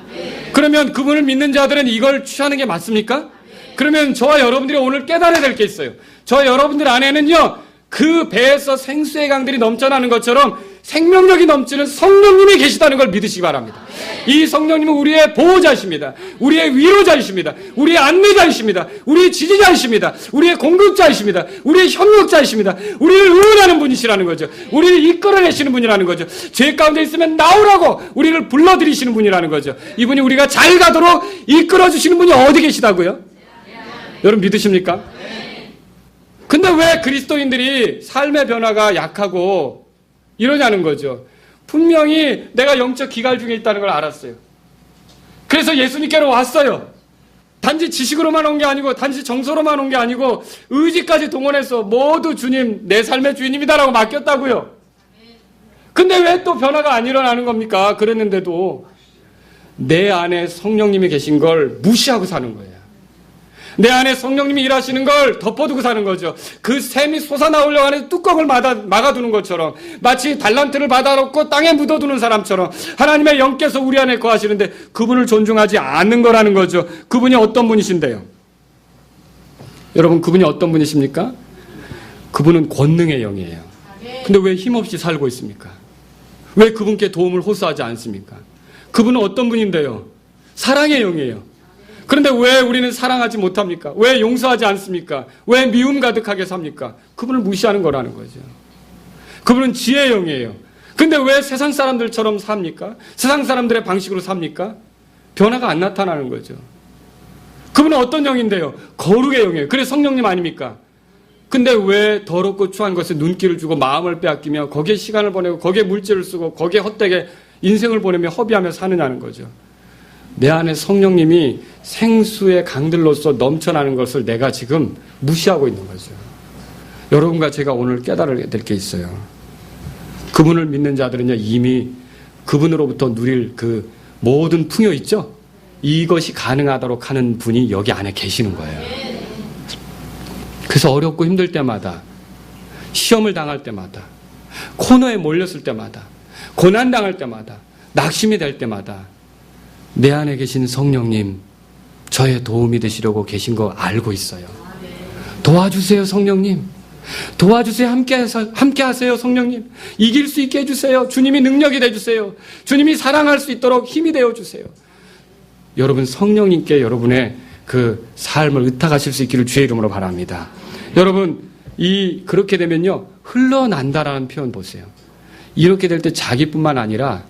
그러면 그분을 믿는 자들은 이걸 취하는 게 맞습니까? 그러면 저와 여러분들이 오늘 깨달아야 될 게 있어요. 저와 여러분들 안에는요, 그 배에서 생수의 강들이 넘쳐나는 것처럼 생명력이 넘치는 성령님이 계시다는 걸 믿으시기 바랍니다. 이 성령님은 우리의 보호자이십니다. 우리의 위로자이십니다. 우리의 안내자이십니다. 우리의 지지자이십니다. 우리의 공급자이십니다. 우리의 협력자이십니다. 우리를 응원하는 분이시라는 거죠. 우리를 이끌어내시는 분이라는 거죠. 죄 가운데 있으면 나오라고 우리를 불러들이시는 분이라는 거죠. 이분이 우리가 잘 가도록 이끌어주시는 분이 어디 계시다고요? 여러분 믿으십니까? 근데 왜 그리스도인들이 삶의 변화가 약하고 이러냐는 거죠. 분명히 내가 영적 기갈 중에 있다는 걸 알았어요. 그래서 예수님께로 왔어요. 단지 지식으로만 온 게 아니고 단지 정서로만 온 게 아니고 의지까지 동원해서 모두 주님 내 삶의 주인님이다라고 맡겼다고요. 근데 왜 또 변화가 안 일어나는 겁니까? 그랬는데도 내 안에 성령님이 계신 걸 무시하고 사는 거예요. 내 안에 성령님이 일하시는 걸 덮어두고 사는 거죠. 그 샘이 솟아나오려고 하는 뚜껑을 막아두는 것처럼, 마치 달란트를 받아놓고 땅에 묻어두는 사람처럼 하나님의 영께서 우리 안에 거하시는데 그분을 존중하지 않는 거라는 거죠. 그분이 어떤 분이신데요? 여러분, 그분이 어떤 분이십니까? 그분은 권능의 영이에요. 근데 왜 힘없이 살고 있습니까? 왜 그분께 도움을 호소하지 않습니까? 그분은 어떤 분인데요? 사랑의 영이에요. 그런데 왜 우리는 사랑하지 못합니까? 왜 용서하지 않습니까? 왜 미움 가득하게 삽니까? 그분을 무시하는 거라는 거죠. 그분은 지혜의 영이에요. 근데 왜 세상 사람들처럼 삽니까? 세상 사람들의 방식으로 삽니까? 변화가 안 나타나는 거죠. 그분은 어떤 영인데요? 거룩의 영이에요. 그래 성령님 아닙니까? 근데 왜 더럽고 추한 것에 눈길을 주고 마음을 빼앗기며 거기에 시간을 보내고 거기에 물질을 쓰고 거기에 헛되게 인생을 보내며 허비하며 사느냐는 거죠. 내 안에 성령님이 생수의 강들로서 넘쳐나는 것을 내가 지금 무시하고 있는 거죠. 여러분과 제가 오늘 깨달아야 될 게 있어요. 그분을 믿는 자들은요, 이미 그분으로부터 누릴 그 모든 풍요 있죠? 이것이 가능하도록 하는 분이 여기 안에 계시는 거예요. 그래서 어렵고 힘들 때마다, 시험을 당할 때마다, 코너에 몰렸을 때마다, 고난당할 때마다, 낙심이 될 때마다 내 안에 계신 성령님, 저의 도움이 되시려고 계신 거 알고 있어요. 도와주세요, 성령님. 도와주세요. 함께 하세요, 성령님. 이길 수 있게 해주세요. 주님이 능력이 되어주세요. 주님이 사랑할 수 있도록 힘이 되어주세요. 여러분, 성령님께 여러분의 그 삶을 의탁하실 수 있기를 주의 이름으로 바랍니다. 여러분, 그렇게 되면요, 흘러난다라는 표현 보세요. 이렇게 될 때 자기뿐만 아니라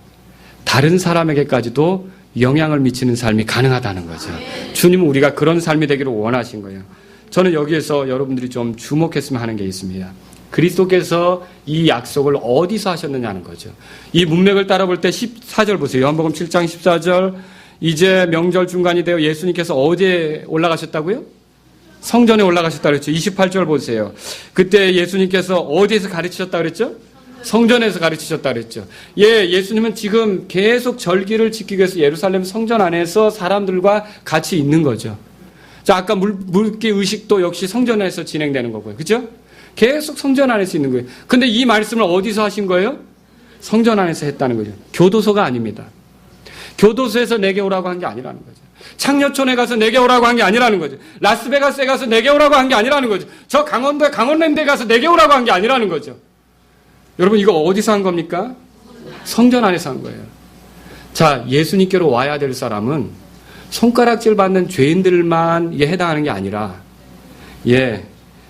다른 사람에게까지도 영향을 미치는 삶이 가능하다는 거죠. 주님은 우리가 그런 삶이 되기를 원하신 거예요. 저는 여기에서 여러분들이 좀 주목했으면 하는 게 있습니다. 그리스도께서 이 약속을 어디서 하셨느냐는 거죠. 이 문맥을 따라볼 때 14절 보세요. 요한복음 7장 14절. 이제 명절 중간이 되어 예수님께서 어디에 올라가셨다고요? 성전에 올라가셨다고 그랬죠. 28절 보세요. 그때 예수님께서 어디에서 가르치셨다고 그랬죠? 성전에서 가르치셨다 그랬죠. 예수님은 지금 계속 절기를 지키기 위해서 예루살렘 성전 안에서 사람들과 같이 있는 거죠. 자, 아까 물기 의식도 역시 성전 안에서 진행되는 거고요. 그죠? 계속 성전 안에서 있는 거예요. 근데 이 말씀을 어디서 하신 거예요? 성전 안에서 했다는 거죠. 교도소가 아닙니다. 교도소에서 내게 오라고 한 게 아니라는 거죠. 창녀촌에 가서 내게 오라고 한 게 아니라는 거죠. 라스베가스에 가서 내게 오라고 한 게 아니라는 거죠. 저 강원도에 강원랜드에 가서 내게 오라고 한 게 아니라는 거죠. 여러분, 이거 어디서 한 겁니까? 성전 안에서 한 거예요. 자, 예수님께로 와야 될 사람은 손가락질 받는 죄인들만 해당하는 게 아니라,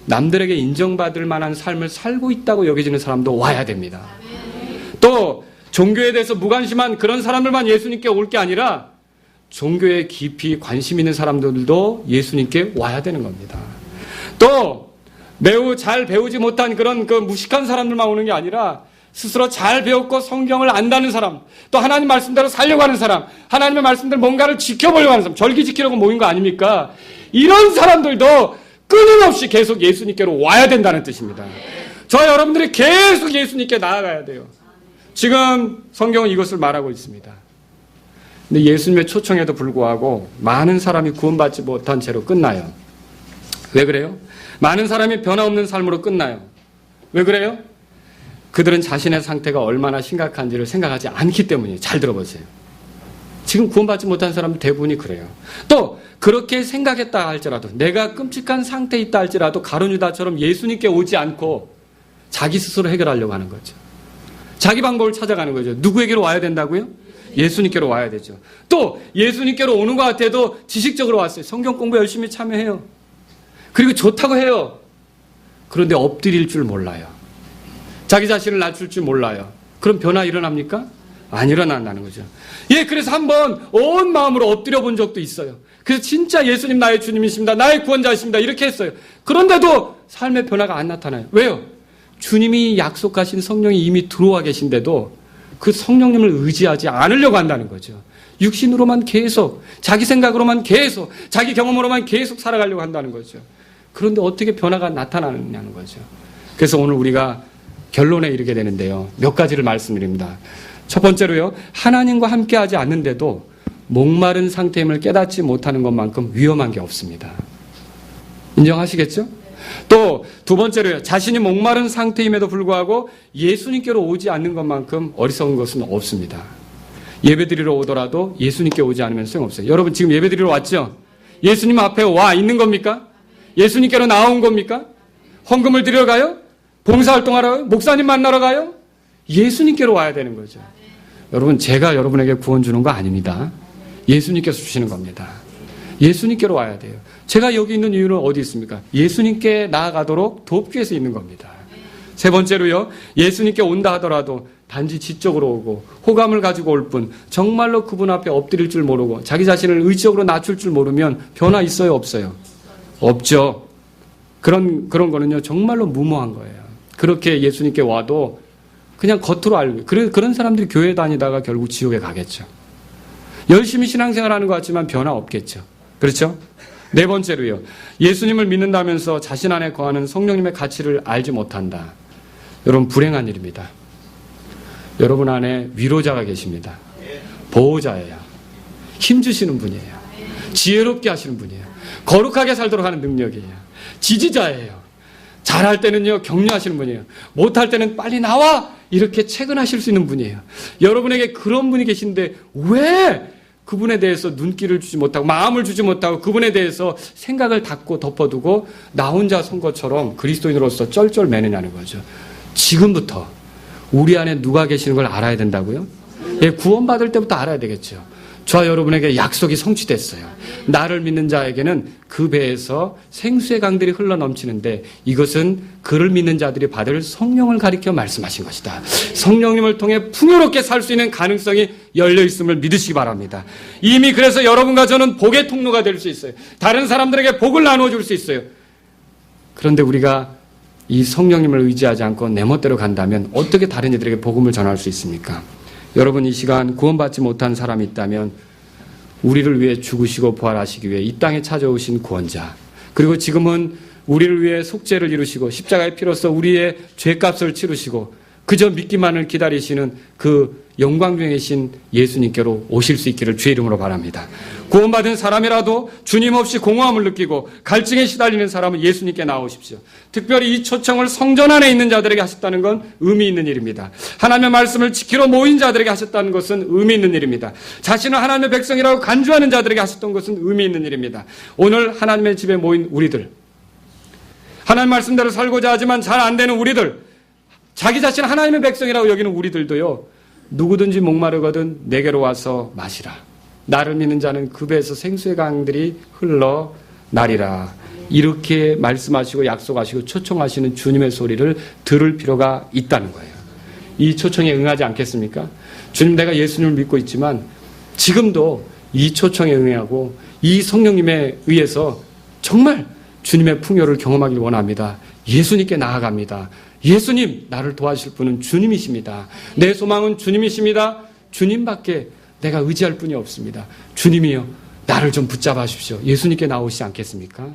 남들에게 인정받을 만한 삶을 살고 있다고 여겨지는 사람도 와야 됩니다. 또 종교에 대해서 무관심한 그런 사람들만 예수님께 올 게 아니라 종교에 깊이 관심 있는 사람들도 예수님께 와야 되는 겁니다. 또 매우 잘 배우지 못한 그런 그 무식한 사람들만 오는 게 아니라 스스로 잘 배웠고 성경을 안다는 사람, 또 하나님 말씀대로 살려고 하는 사람, 하나님의 말씀대로 뭔가를 지켜보려고 하는 사람, 절기 지키려고 모인 거 아닙니까? 이런 사람들도 끊임없이 계속 예수님께로 와야 된다는 뜻입니다. 저 여러분들이 계속 예수님께 나아가야 돼요. 지금 성경은 이것을 말하고 있습니다. 근데 예수님의 초청에도 불구하고 많은 사람이 구원받지 못한 채로 끝나요. 왜 그래요? 많은 사람이 변화없는 삶으로 끝나요. 왜 그래요? 그들은 자신의 상태가 얼마나 심각한지를 생각하지 않기 때문이에요. 잘 들어보세요. 지금 구원받지 못한 사람들 대부분이 그래요. 또 그렇게 생각했다 할지라도, 내가 끔찍한 상태에 있다 할지라도 가룟 유다처럼 예수님께 오지 않고 자기 스스로 해결하려고 하는 거죠. 자기 방법을 찾아가는 거죠. 누구에게로 와야 된다고요? 예수님께로 와야 되죠. 또 예수님께로 오는 것 같아도 지식적으로 왔어요. 성경 공부 열심히 참여해요. 그리고 좋다고 해요. 그런데 엎드릴 줄 몰라요. 자기 자신을 낮출 줄 몰라요. 그럼 변화 일어납니까? 안 일어난다는 거죠. 예, 그래서 한번 온 마음으로 엎드려 본 적도 있어요. 그래서 진짜 예수님 나의 주님이십니다. 나의 구원자이십니다. 이렇게 했어요. 그런데도 삶의 변화가 안 나타나요. 왜요? 주님이 약속하신 성령이 이미 들어와 계신데도 그 성령님을 의지하지 않으려고 한다는 거죠. 육신으로만 계속, 자기 생각으로만 계속, 자기 경험으로만 계속 살아가려고 한다는 거죠. 그런데 어떻게 변화가 나타나느냐는 거죠. 그래서 오늘 우리가 결론에 이르게 되는데요. 몇 가지를 말씀드립니다. 첫 번째로요. 하나님과 함께하지 않는데도 목마른 상태임을 깨닫지 못하는 것만큼 위험한 게 없습니다. 인정하시겠죠? 또 두 번째로요. 자신이 목마른 상태임에도 불구하고 예수님께로 오지 않는 것만큼 어리석은 것은 없습니다. 예배드리러 오더라도 예수님께 오지 않으면 소용없어요. 여러분 지금 예배드리러 왔죠? 예수님 앞에 와 있는 겁니까? 예수님께로 나온 겁니까? 헌금을 드리러 가요? 봉사활동하러 가요? 목사님 만나러 가요? 예수님께로 와야 되는 거죠. 여러분 제가 여러분에게 구원 주는 거 아닙니다. 예수님께서 주시는 겁니다. 예수님께로 와야 돼요. 제가 여기 있는 이유는 어디 있습니까? 예수님께 나아가도록 돕기 위해서 있는 겁니다. 세 번째로요. 예수님께 온다 하더라도 단지 지적으로 오고 호감을 가지고 올 뿐 정말로 그분 앞에 엎드릴 줄 모르고 자기 자신을 의지적으로 낮출 줄 모르면 변화 있어요? 없어요? 없죠. 그런 거는요. 정말로 무모한 거예요. 그렇게 예수님께 와도 그냥 겉으로 알고 그런 사람들이 교회 다니다가 결국 지옥에 가겠죠. 열심히 신앙생활하는 것 같지만 변화 없겠죠. 그렇죠? 네 번째로요. 예수님을 믿는다면서 자신 안에 거하는 성령님의 가치를 알지 못한다. 여러분 불행한 일입니다. 여러분 안에 위로자가 계십니다. 보호자예요. 힘주시는 분이에요. 지혜롭게 하시는 분이에요. 거룩하게 살도록 하는 능력이에요. 지지자예요. 잘할 때는요 격려하시는 분이에요. 못할 때는 빨리 나와 이렇게 채근하실 수 있는 분이에요. 여러분에게 그런 분이 계신데 왜 그분에 대해서 눈길을 주지 못하고 마음을 주지 못하고 그분에 대해서 생각을 닫고 덮어두고 나 혼자 선 것처럼 그리스도인으로서 쩔쩔매느냐는 거죠. 지금부터 우리 안에 누가 계시는 걸 알아야 된다고요? 예, 구원받을 때부터 알아야 되겠죠. 저와 여러분에게 약속이 성취됐어요. 나를 믿는 자에게는 그 배에서 생수의 강들이 흘러넘치는데 이것은 그를 믿는 자들이 받을 성령을 가리켜 말씀하신 것이다. 성령님을 통해 풍요롭게 살 수 있는 가능성이 열려있음을 믿으시기 바랍니다. 이미 그래서 여러분과 저는 복의 통로가 될 수 있어요. 다른 사람들에게 복을 나누어줄 수 있어요. 그런데 우리가 이 성령님을 의지하지 않고 내 멋대로 간다면 어떻게 다른 이들에게 복음을 전할 수 있습니까? 여러분 이 시간 구원받지 못한 사람이 있다면 우리를 위해 죽으시고 부활하시기 위해 이 땅에 찾아오신 구원자, 그리고 지금은 우리를 위해 속죄를 이루시고 십자가의 피로써 우리의 죄값을 치르시고 그저 믿기만을 기다리시는 그 영광 중에 계신 예수님께로 오실 수 있기를 주의 이름으로 바랍니다. 구원받은 사람이라도 주님 없이 공허함을 느끼고 갈증에 시달리는 사람은 예수님께 나오십시오. 특별히 이 초청을 성전 안에 있는 자들에게 하셨다는 건 의미 있는 일입니다. 하나님의 말씀을 지키러 모인 자들에게 하셨다는 것은 의미 있는 일입니다. 자신은 하나님의 백성이라고 간주하는 자들에게 하셨던 것은 의미 있는 일입니다. 오늘 하나님의 집에 모인 우리들, 하나님 말씀대로 살고자 하지만 잘 안 되는 우리들, 자기 자신 하나님의 백성이라고 여기는 우리들도요, 누구든지 목마르거든 내게로 와서 마시라. 나를 믿는 자는 그 배에서 생수의 강들이 흘러나리라. 이렇게 말씀하시고 약속하시고 초청하시는 주님의 소리를 들을 필요가 있다는 거예요. 이 초청에 응하지 않겠습니까? 주님, 내가 예수님을 믿고 있지만 지금도 이 초청에 응하고 이 성령님에 의해서 정말 주님의 풍요를 경험하길 원합니다. 예수님께 나아갑니다. 예수님, 나를 도와주실 분은 주님이십니다. 내 소망은 주님이십니다. 주님밖에 내가 의지할 분이 없습니다. 주님이여, 나를 좀 붙잡아 주십시오. 예수님께 나오시지 않겠습니까?